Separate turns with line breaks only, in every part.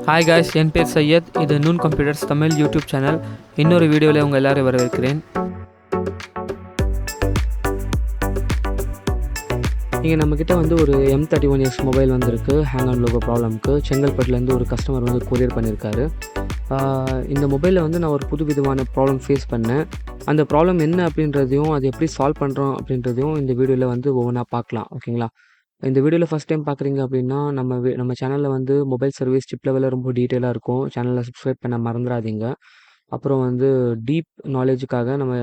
Hi guys, என் பேர் சையத். இது noon computers Tamil YouTube channel. இன்னொரு வீடியோவில் உங்கள் எல்லாரும் வரவேற்கிறேன். இங்கே நம்மக்கிட்ட ஒரு M31s மொபைல் வந்திருக்கு. ஹேங் ஆன் லோகோ ப்ராப்ளம்க்கு செங்கல்பட்டுலேருந்து ஒரு கஸ்டமர் கொரியர் பண்ணியிருக்காரு. இந்த மொபைலில் நான் ஒரு புது விதமான ப்ராப்ளம் ஃபேஸ் பண்ணேன். அந்த ப்ராப்ளம் என்ன அப்படின்றதையும் அது எப்படி சால்வ் பண்ணுறோம் அப்படின்றதையும் இந்த வீடியோவில் ஒவ்வொன்றா பார்க்கலாம். ஓகேங்களா? இந்த வீடியோவில் ஃபஸ்ட் டைம் பார்க்குறீங்க அப்படின்னா நம்ம சேனலில் மொபைல் சர்வீஸ் சிப் லெவலில் ரொம்ப டீட்டெயிலாக இருக்கும். சேனலை சப்ஸ்கிரைப் பண்ண மறந்துடாதீங்க. அப்புறம் டீப் நாலேஜுக்காக நம்ம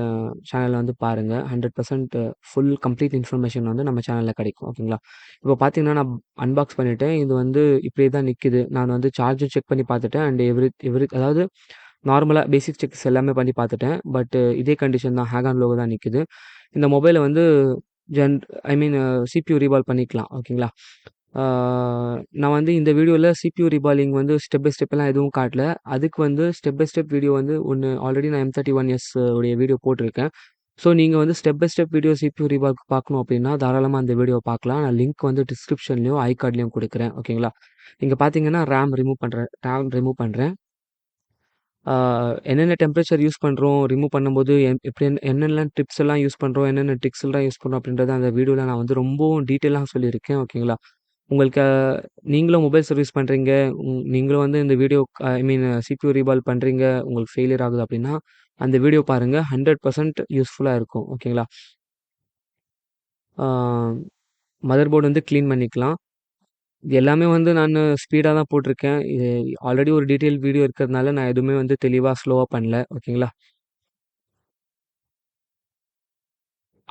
சேனலை பாருங்கள். 100% ஃபுல் கம்ப்ளீட் இன்ஃபர்மேஷன் நம்ம சேனலில் கிடைக்கும். ஓகேங்களா? இப்போ பார்த்தீங்கன்னா நான் அன்பாக்ஸ் பண்ணிவிட்டேன். இது இப்படியே தான் நிற்கிது. நான் சார்ஜர் செக் பண்ணி பார்த்துட்டேன். அண்ட் அதாவது நார்மலாக பேசிக் செக்ஸ் எல்லாமே பண்ணி பார்த்துட்டேன். பட் இதே கண்டிஷன் தான், ஹேங் ஆன் லோகோ தான் நிற்கிது. இந்த மொபைலை சிபியூ ரீபால் பண்ணிக்கலாம். ஓகேங்களா? நான் இந்த வீடியோவில் சிபியூ ரீபாலிங் ஸ்டெப் பை ஸ்டெப்பெல்லாம் எதுவும் காட்டல. அதுக்கு ஸ்டெப் பை ஸ்டெப் வீடியோ ஒன்று ஆல்ரெடி நான் M31s உடைய வீடியோ போட்டிருக்கேன். ஸோ நீங்கள் step by step video CPU reball பார்க்கணும் அப்படின்னா தாராளமாக அந்த வீடியோ பார்க்கலாம். நான் லிங்க் டிஸ்கிரிப்ஷன்லையும் ஐ கார்ட்லையும் கொடுக்குறேன். ஓகேங்களா? இங்கே பார்த்தீங்கன்னா ரேம் ரிமூவ் பண்ணுறேன். என்னென்ன டெம்பரேச்சர் யூஸ் பண்ணுறோம், ரிமூவ் பண்ணும்போது எப்படி என்னென்ன டிப்ஸ் எல்லாம் யூஸ் பண்ணுறோம், என்னென்ன ட்ரிக்ஸ்லாம் யூஸ் பண்ணுறோம் அப்படின்றத அந்த வீடியோவில் நான் ரொம்பவும் டீட்டெயிலாக சொல்லியிருக்கேன். ஓகேங்களா? உங்களுக்கு நீங்களும் மொபைல் சர்வீஸ் பண்ணுறீங்க, நீங்களும் இந்த வீடியோ சிபியூ ரீபால் பண்ணுறீங்க, உங்களுக்கு ஃபெயிலியர் ஆகுது அப்படின்னா அந்த வீடியோ பாருங்கள். 100% யூஸ்ஃபுல்லாக இருக்கும். ஓகேங்களா? மதர் போர்டு க்ளீன் பண்ணிக்கலாம். இது எல்லாமே நான் ஸ்பீடாக தான் போட்டிருக்கேன். இது ஆல்ரெடி ஒரு டீட்டெயில் வீடியோ இருக்கிறதுனால நான் எதுவுமே தெளிவாக ஸ்லோவாக பண்ணல. ஓகேங்களா?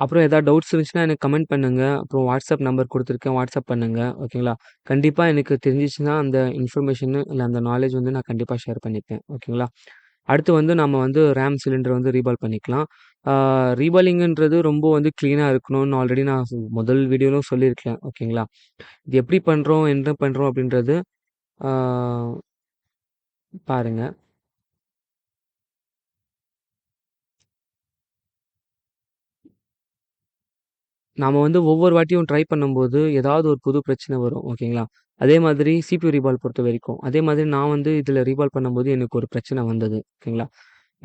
அப்புறம் ஏதாவது டவுட்ஸ் இருந்துச்சுன்னா எனக்கு கமெண்ட் பண்ணுங்கள். அப்புறம் வாட்ஸ்அப் நம்பர் கொடுத்துருக்கேன், வாட்ஸ்அப் பண்ணுங்கள். ஓகேங்களா? கண்டிப்பாக எனக்கு தெரிஞ்சிச்சுன்னா அந்த இன்ஃபர்மேஷனு இல்லை அந்த நாலேஜ் நான் கண்டிப்பாக ஷேர் பண்ணிப்பேன். ஓகேங்களா? அடுத்து நம்ம ரேம் சிலிண்டர் ரீபால் பண்ணிக்கலாம். ரீபாலிங்குன்றது ரொம்ப க்ளீனாக இருக்கணும்னு ஆல்ரெடி நான் முதல் வீடியோவிலும் சொல்லியிருக்கேன். ஓகேங்களா? இது எப்படி பண்ணுறோம், என்ன பண்ணுறோம் அப்படின்றது பாருங்கள். நாம ஒவ்வொரு வாட்டியும் ட்ரை பண்ணும்போது ஏதாவது ஒரு புது பிரச்சனை வரும். ஓகேங்களா? அதே மாதிரி சிபியூ ரீபால் பொறுத்த வரைக்கும். அதே மாதிரி நான் இதில் ரீபால் பண்ணும்போது எனக்கு ஒரு பிரச்சனை வந்தது. ஓகேங்களா?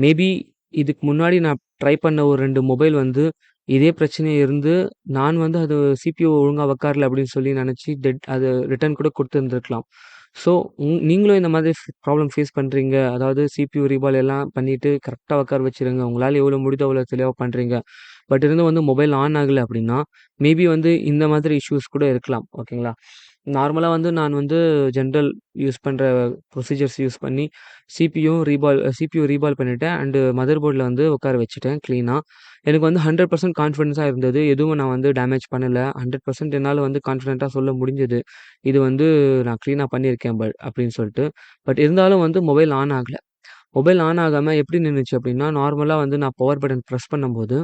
மேபி இதுக்கு முன்னாடி நான் ட்ரை பண்ண ஒரு 2 மொபைல் இதே பிரச்சனை இருந்து நான் அது சிபியூ ஒழுங்காக உக்காரல அப்படின்னு சொல்லி நினச்சி அது ரிட்டர்ன் கூட கொடுத்துருந்துருக்கலாம். ஸோ நீங்களும் இந்த மாதிரி ப்ராப்ளம் ஃபேஸ் பண்ணுறீங்க. அதாவது சிபியூ ரீபால் எல்லாம் பண்ணிவிட்டு கரெக்டாக உட்கார வச்சுருங்க. உங்களால் எவ்வளோ முடியுதோ அவ்வளோ தெளிவாக பண்ணுறீங்க. பட் இருந்தும் மொபைல் ஆன் ஆகலை அப்படின்னா மேபி இந்த மாதிரி இஷ்யூஸ் கூட இருக்கலாம். ஓகேங்களா? நார்மலாக நான் ஜென்ரல் யூஸ் பண்ணுற ப்ரொசீஜர்ஸ் யூஸ் பண்ணி சிபியூ ரீபால் பண்ணிவிட்டேன். அண்டு மதர் போர்டில் உட்கார வச்சுட்டேன் க்ளீனாக. எனக்கு 100% கான்ஃபிடென்ஸாக இருந்தது. எதுவும் நான் டேமேஜ் பண்ணலை. 100% என்னால் கான்ஃபிடென்ட்டாக சொல்ல முடிஞ்சது. இது நான் க்ளீனாக பண்ணியிருக்கேன் அப்படின்னு சொல்லிட்டு. பட் இருந்தாலும் மொபைல் ஆன் ஆகலை. மொபைல் ஆன் ஆகாமல் எப்படி நின்றுச்சு அப்படின்னா, நார்மலாக நான் பவர் பட்டன் ப்ரெஸ் பண்ணும்போது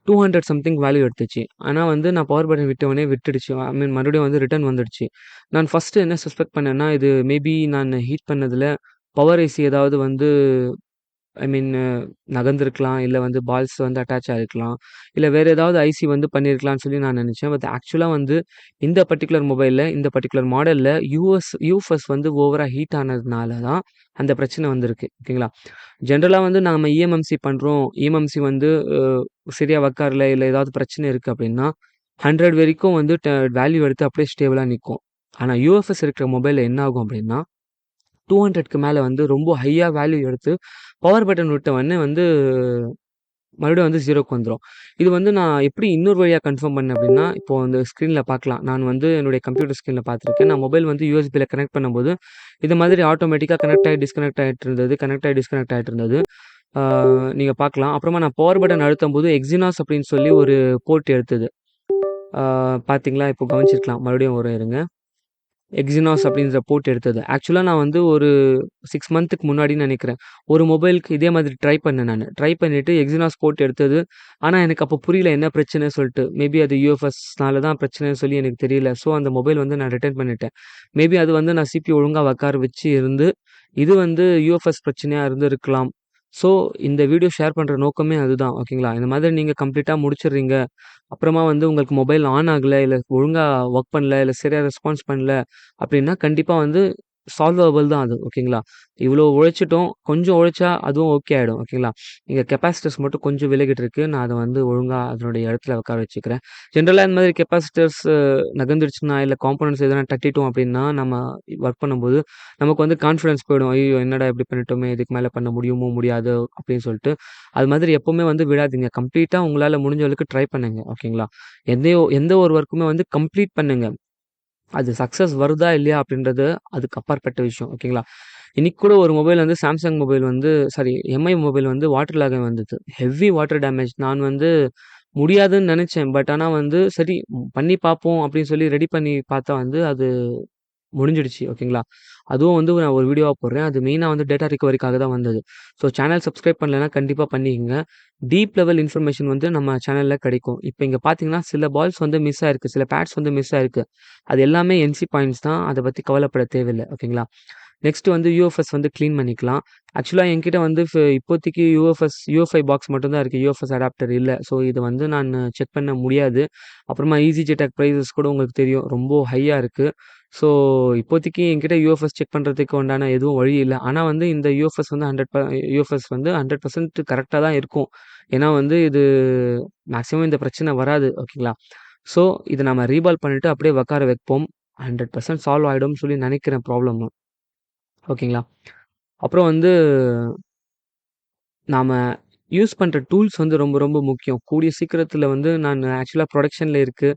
200 சம்திங் வேல்யூ எடுத்துச்சு. ஆனால் நான் பவர் பட்டன் விட்டவொடனே விட்டுடுச்சு. மறுபடியும் ரிட்டர்ன் வந்துடுச்சு. நான் ஃபஸ்ட்டு என்ன சஸ்பெக்ட் பண்ணேன்னா, இது மேபி நான் ஹீட் பண்ணதில பவர் ஐசி ஏதாவது ஐ மீன் நகர்ந்திருக்கலாம். இல்லை பால்ஸ் அட்டாச் ஆகிருக்கலாம். இல்லை வேறு ஏதாவது ஐசி பண்ணியிருக்கலாம்னு சொல்லி நான் நினச்சேன். பட் ஆக்சுவலாக இந்த பர்ட்டிகுலர் மொபைலில், இந்த பர்ட்டிகுலர் மாடலில் UFS ஓவராக ஹீட் ஆனதுனால தான் அந்த பிரச்சனை வந்திருக்கு. ஓகேங்களா? ஜென்ரலாக நம்ம இஎம்எம்சி பண்ணுறோம். இஎம்எம்சி சரியாக உக்காரல, இல்லை ஏதாவது பிரச்சனை இருக்குது அப்படின்னா 100 வரைக்கும் வேல்யூ எடுத்து அப்படியே ஸ்டேபிளாக நிற்கும். ஆனால் UFS இருக்கிற மொபைலில் என்ன ஆகும் அப்படின்னா 200க்கு மேலே ரொம்ப ஹையாக வேல்யூ எடுத்து பவர் பட்டன் விட்டவொடனே மறுபடியும் 0க்கு வந்துடும். இது நான் எப்படி இன்னொரு வழியாக கன்ஃபார்ம் பண்ணேன் அப்படின்னா, இப்போ அந்த ஸ்க்ரீனில் பார்க்கலாம். நான் என்னுடைய கம்ப்யூட்டர் ஸ்க்ரீனில் பார்த்துருக்கேன். நான் மொபைல் யூஎஸ்பியில் கனெக்ட் பண்ணும்போது இது மாதிரி ஆட்டோமேட்டிக்காக கனெக்ட் ஆகி டிஸ்கனெக்ட் ஆகிட்டு இருந்தது. நீங்கள் பார்க்கலாம். அப்புறமா நான் பவர் பட்டன் அழுத்தும்போது எக்ஸினாஸ் அப்படின்னு சொல்லி ஒரு போர்ட் எடுத்தது. பார்த்தீங்களா? இப்போ கவனிச்சிருக்கலாம். மறுபடியும் இருங்க. எக்ஸினாஸ் அப்படின்ற போர்ட் எடுத்தது. ஆக்சுவலாக நான் ஒரு 6 மந்த்துக்கு முன்னாடின்னு நினைக்கிறேன். ஒரு மொபைலுக்கு இதே மாதிரி ட்ரை பண்ணேன் நான். ட்ரை பண்ணிவிட்டு எக்ஸினாஸ் போர்ட் எடுத்தது. ஆனால் எனக்கு அப்போ புரியல என்ன பிரச்சனைன்னு சொல்லிட்டு. மேபி அது UFSனால தான் பிரச்சனைன்னு சொல்லி எனக்கு தெரியல. ஸோ அந்த மொபைல் நான் ரிட்டர்ன் பண்ணிட்டேன். மேபி அது நான் சிபியூ ஒழுங்காக உட்கார வச்சு இருந்து இது UFS பிரச்சனையாக இருந்திருக்கலாம். ஸோ இந்த வீடியோ ஷேர் பண்ணுற நோக்கமே அதுதான். ஓகேங்களா? இந்த மாதிரி நீங்கள் கம்ப்ளீட்டாக முடிச்சிடுறீங்க. அப்புறமா உங்களுக்கு மொபைல் ஆன் ஆகலை, இல்லை ஒழுங்காக ஒர்க் பண்ணல, இல்லை சரியாக ரெஸ்பான்ஸ் பண்ணல அப்படின்னா கண்டிப்பாக சால்வபிள் தான் அது. ஓகேங்களா? இவ்வளோ உழைச்சிட்டோம். கொஞ்சம் உழைச்சா அதுவும் ஓகே ஆயிடும். ஓகேங்களா? இங்க கெப்பாசிட்டர்ஸ் மட்டும் கொஞ்சம் விலகிட்டு இருக்கு. நான் அத வந்து ஒழுங்கா அதனுடைய இடத்துல உட்கார வச்சுக்கிறேன். ஜென்ரலா இந்த மாதிரி கெப்பாசிட்டர்ஸ் நகர்ந்துடுச்சுன்னா, இல்ல காம்போனன்ட்ஸ் எதனா தட்டிட்டோம் அப்டின்னா, நம்ம ஒர்க் பண்ணும்போது நமக்கு வந்து கான்ஃபிடன்ஸ் போயிடும். ஐய்யயோ! என்னடா இப்படி பண்ணிட்டோமே! இதுக்கு மேல பண்ண முடியுமோ? முடியாதோ? அப்படின்னு சொல்லிட்டு. அது மாதிரி எப்பவுமே வந்து விடாதீங்க. கம்ப்ளீட்டா உங்களால முடிஞ்ச அளவுக்கு ட்ரை பண்ணுங்க. ஓகேங்களா? எந்த ஒரு ஒர்க்குமே வந்து கம்ப்ளீட் பண்ணுங்க. அது சக்சஸ் வருதா இல்லையா அப்படின்றது அதுக்கு அப்பாற்பட்ட விஷயம். ஓகேங்களா? இன்னைக்கு கூட ஒரு மொபைல் வந்து சாம்சங் மொபைல் வந்து சாரி எம்ஐ மொபைல் வந்து வாட்டர் லாக் ஆகி வந்தது. Heavy water damage. நான் வந்து முடியாதுன்னு நெனச்சேன். பட் ஆனா வந்து சரி பண்ணி பார்ப்போம் அப்படின்னு சொல்லி ரெடி பண்ணி பார்த்தா வந்து அது முடிஞ்சிடுச்சு. ஓகேங்களா? அதுவும் வந்து நான் ஒரு வீடியோவா போடுறேன். அது மெயினா வந்து டேட்டா ரிகவரிக்காக தான் வந்தது. ஸோ சேனல் சப்ஸ்கிரைப் பண்ணலன்னா கண்டிப்பா பண்ணிக்கங்க. டீப் லெவல் இன்ஃபர்மேஷன் வந்து நம்ம சேனல்ல கிடைக்கும். இப்ப இங்க பார்த்தீங்கன்னா, சில பால்ஸ் வந்து மிஸ் ஆயிருக்கு. சில பேட்ஸ் வந்து மிஸ் ஆயிருக்கு. அது எல்லாமே என்சி பாயிண்ட்ஸ் தான். அத பத்தி கவலைப்பட தேவையில்ல. ஓகேங்களா? நெக்ஸ்ட் வந்து யுஎஃப்எஸ் வந்து கிளீன் பண்ணிக்கலாம். ஆக்சுவலா என்கிட்ட வந்து இப்போதைக்கு யுஎஃப்ஐ பாக்ஸ் மட்டும் தான் இருக்கு. யுஎஃப்எஸ் அடாப்டர் இல்ல. ஸோ இது வந்து நானு செக் பண்ண முடியாது. அப்புறமா ஈஸிஜெட் பிரைஸஸ் கூட உங்களுக்கு தெரியும். ரொம்ப ஹையா இருக்கு. ஸோ இப்போதைக்கு என்கிட்ட யுஎஃப்எஸ் செக் பண்றதுக்கு உண்டான எதுவும் வழி இல்ல. ஆனா வந்து இந்த யுஎஃப்எஸ் வந்து 100% கரெக்ட்டா தான் இருக்கும். ஏன்னா வந்து இது மேக்ஸிமம் இந்த பிரச்சனை வராது. ஓகேங்களா? ஸோ இத நம்ம ரீபால் பண்ணிட்டு அப்படியே உட்கார வைப்போம். 100% சால்வ் ஆயிடும்னு சொல்லி நினைக்கிறேன் ப்ராப்ளம். ஓகேங்களா? அப்புறம் வந்து நாம யூஸ் பண்ற டூல்ஸ் வந்து ரொம்ப ரொம்ப முக்கியம். கூடிய சீக்கிரத்தில வந்து நான் ஆக்சுவலா புரொடக்ஷன்ல இருக்கு.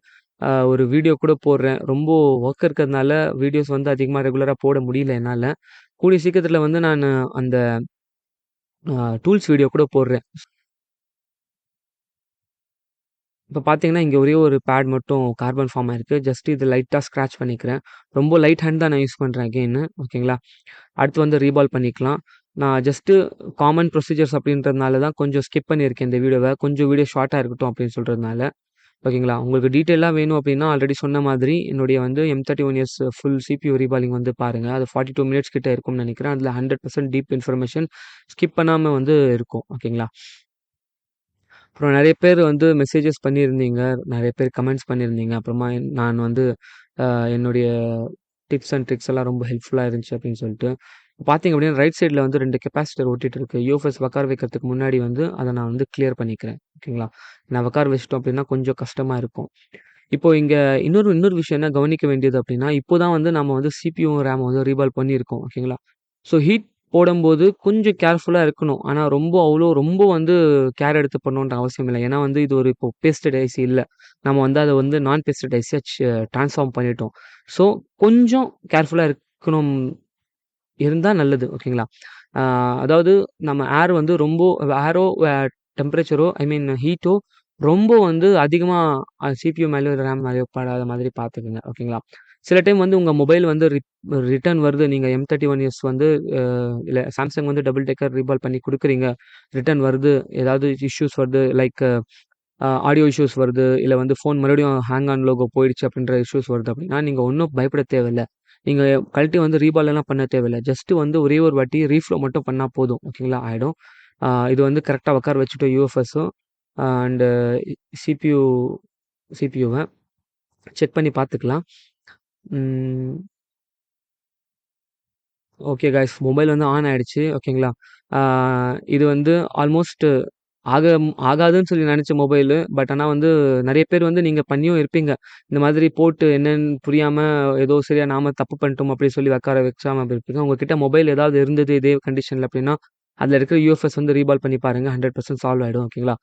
ஒரு வீடியோ கூட போடுறேன். ரொம்ப வொர்க் இருக்கிறதுனால வீடியோஸ் வந்து அதிகமா ரெகுலரா போட முடியல என்னால. கூடிய சீக்கிரத்தில வந்து நானு அந்த டூல்ஸ் வீடியோ கூட போடுறேன். இப்ப பார்த்தீங்கன்னா, இங்க ஒரே ஒரு பேட் மட்டும் கார்பன் ஃபார்ம் ஆயிருக்கு. ஜஸ்ட் இது லைட்டா ஸ்க்ராட்ச் பண்ணிக்கிறேன். ரொம்ப லைட் ஹேண்ட் தான் நான் யூஸ் பண்றேன் அகைன்னு. ஓகேங்களா? அடுத்து வந்து ரீபால் பண்ணிக்கலாம். நான் ஜஸ்ட்டு காமன் ப்ரொசீஜர்ஸ் அப்படின்றதுனால தான் கொஞ்சம் ஸ்கிப் பண்ணியிருக்கேன் இந்த வீடியோவ. கொஞ்சம் வீடியோ ஷார்ட்டா இருக்கட்டும் அப்படின்னு சொல்றதுனால. ஓகேங்களா? உங்களுக்கு டீட்டெயிலா வேணும் அப்படின்னா, ஆல்ரெடி சொன்ன மாதிரி என்னுடைய வந்து M31s ஃபுல் சிபியூ ரீபாலிங் வந்து பாருங்க. அது 42 மினிட்ஸ் கிட்ட இருக்கும்னு நெனைக்கிறேன். அதில 100% டீப் இன்ஃபர்மேஷன் ஸ்கிப் பண்ணாம வந்து இருக்கும். ஓகேங்களா? அப்புறம் நெறைய பேர் வந்து மெசேஜஸ் பண்ணியிருந்தீங்க. நெறைய பேர் கமெண்ட்ஸ் பண்ணியிருந்தீங்க. அப்புறமா நான் வந்து அ என்னுடைய டிப்ஸ் அண்ட் ட்ரிக்ஸ் எல்லாம் ரொம்ப ஹெல்ப்ஃபுல்லா இருந்துச்சு அப்படின்னு சொல்லிட்டு. பார்த்தீங்க அப்படின்னா, ரைட் சைட்ல வந்து 2 கெப்பாசிட்டர் ஒட்டிட்டு இருக்கு. யூஎஃப்எஸ் உட்கார வைக்கிறதுக்கு முன்னாடி வந்து அத நான் வந்து கிளியர் பண்ணிக்கிறேன். ஓகேங்களா? நான் உட்கார வச்சுட்டோம் அப்படின்னா கொஞ்சம் கஷ்டமா இருக்கும். இப்போ இங்க இன்னொரு இன்னொரு விஷயம் என்ன கவனிக்க வேண்டியது அப்படின்னா, இப்போ தான் வந்து நம்ம வந்து சிபியூவும், ரேமும் வந்து ரீபால் பண்ணியிருக்கோம். ஓகேங்களா? ஸோ ஹீட் போடும்போது கொஞ்சம் கேர்ஃபுல்லா இருக்கணும். ஆனா ரொம்ப வந்து கேர் எடுத்து பண்ணணுன்ற அவசியம் இல்ல. ஏன்னா வந்து இது ஒரு இப்போ பேஸ்டட் ஐசி இல்ல. நம்ம வந்து அத வந்து நான் பேஸ்டட் ஐசியா ட்ரான்ஸ்ஃபார்ம் பண்ணிட்டோம். ஸோ கொஞ்சம் கேர்ஃபுல்லா இருக்கணும் இருந்தா நல்லது. ஓகேங்களா? ஆ அதாவது நம்ம ஏர் வந்து ரொம்ப ஏரோ டெம்பரேச்சரோ ஐ மீன் ஹீட்டோ ரொம்ப வந்து அதிகமா சிபியூ மேலயோ, ரேம் மேலயோ படாத மாதிரி பார்த்துக்கங்க. ஓகேங்களா? சில டைம் வந்து உங்க மொபைல் வந்து ரிட்டர்ன் வருது. நீங்க M31s வந்து அ இல்ல சாம்சங் வந்து டபுள் டெக்கர் ரீபால் பண்ணி குடுக்குறீங்க. ரிட்டர்ன் வருது. ஏதாவது இஷ்யூஸ் வருது. லைக் ஆடியோ இஷ்யூஸ் வருது. இல்ல வந்து ஃபோன் மறுபடியும் ஹேங் ஆன் லோகோ போயிடுச்சு அப்படின்ற இஷ்யூஸ் வருது அப்படின்னா, நீங்க ஒண்ணும் பயப்பட தேவையில்ல. நீங்க கழட்டி வந்து ரீபால் எல்லாம் பண்ண தேவையில்ல. ஜஸ்ட் வந்து ஒரே ஒரு வாட்டி ரீஃப்ளோ மட்டும் பண்ணா போதும். ஓகேங்களா? ஆயிடும். இது வந்து கரெக்ட்டா உட்கார வச்சுட்டோம் யூஎஃப்எஸும் அண்ட் சிபியூ சிபியூவ செக் பண்ணி பார்த்துக்கலாம். ம். ஓகே காய்ஸ் மொபைல் வந்து ஆன் ஆயிடுச்சு. ஓகேங்களா? ஆ இது வந்து ஆல்மோஸ்ட் ஆக ஆகாதுன்னு சொல்லி நெனச்ச மொபைலு. பட் ஆனா வந்து நெறைய பேர் வந்து நீங்க பண்ணியும் இருப்பீங்க. இந்த மாதிரி போட்டு என்னன்னு புரியாம ஏதோ சரியா நாம தப்பு பண்ணிட்டோம் அப்படி சொல்லி உட்கார வச்சாம அப்படி இருப்பீங்க. உங்ககிட்ட மொபைல் ஏதாவது இருந்தது இதே கண்டிஷன்ல அப்படின்னா, அதுல இருக்கிற யூஎஃப்எஸ் வந்து ரீபால் பண்ணி பாருங்க. 100% சால்வ் ஆயிடும். ஓகேங்களா?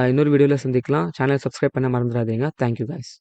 இன்னொரு வீடியோல சந்திக்கலாம். சேனல் சப்ஸ்கிரைப் பண்ண மறந்துறாதீங்க. Thank you guys.